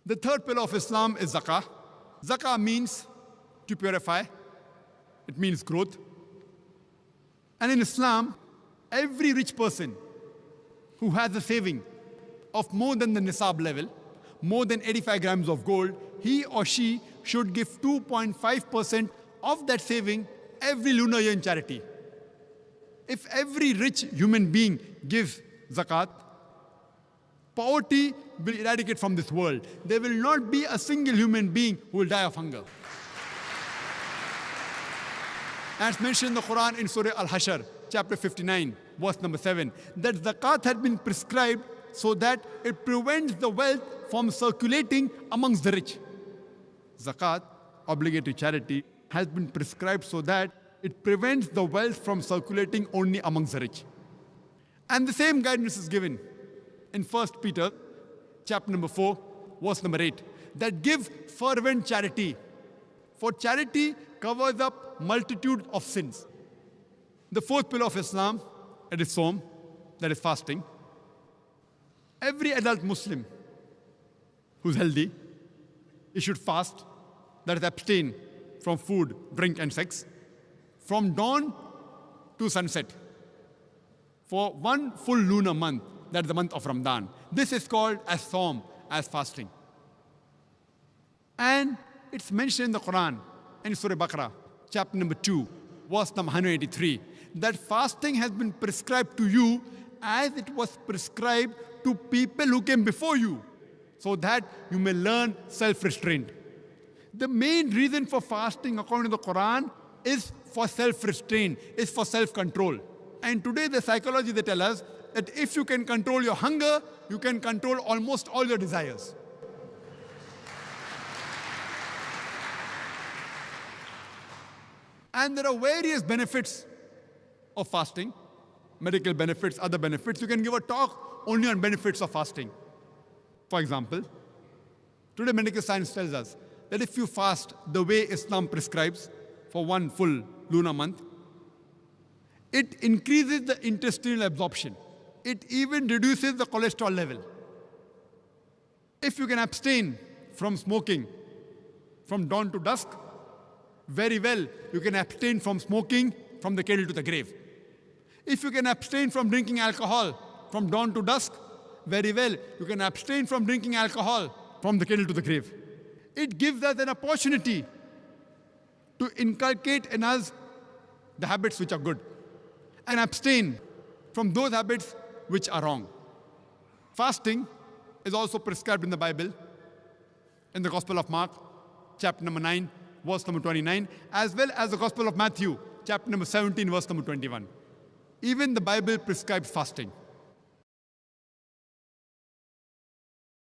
The third pillar of Islam is zakah. Zakah means to purify. It means growth. And in Islam, every rich person who has a saving of more than the nisab level, more than 85 grams of gold, he or she should give 2.5% of that saving every lunar year in charity. If every rich human being gives zakat, poverty will eradicate from this world. There will not be a single human being who will die of hunger. As mentioned in the Quran in Surah Al-Hashr, chapter 59, verse number 7, that zakat had been prescribed so that it prevents the wealth from circulating amongst the rich. Zakat, obligatory charity, has been prescribed so that it prevents the wealth from circulating only amongst the rich. And the same guidance is given in 1 Peter, chapter number 4, verse number 8, that give fervent charity. For charity covers up multitude of sins. The fourth pillar of Islam, it is Sawm, that is fasting. Every adult Muslim who's healthy, he should fast, that is abstain from food, drink and sex, from dawn to sunset, for one full lunar month, that is the month of Ramadan. This is called as Sawm, as fasting. And it's mentioned in the Quran, in Surah Baqarah, chapter number 2, verse number 183, that fasting has been prescribed to you as it was prescribed to people who came before you, so that you may learn self-restraint. The main reason for fasting, according to the Quran, is for self-restraint, is for self-control. And today the psychology, they tell us that if you can control your hunger, you can control almost all your desires. And there are various benefits of fasting, medical benefits, other benefits. You can give a talk only on benefits of fasting. For example, today medical science tells us that if you fast the way Islam prescribes for one full lunar month, it increases the intestinal absorption. It even reduces the cholesterol level. If you can abstain from smoking from dawn to dusk, very well, you can abstain from smoking from the cradle to the grave. If you can abstain from drinking alcohol from dawn to dusk, very well, you can abstain from drinking alcohol from the cradle to the grave. It gives us an opportunity to inculcate in us the habits which are good and abstain from those habits which are wrong. Fasting is also prescribed in the Bible, in the Gospel of Mark, chapter number 9, verse number 29, as well as the Gospel of Matthew, chapter number 17, verse number 21. Even the Bible prescribes fasting.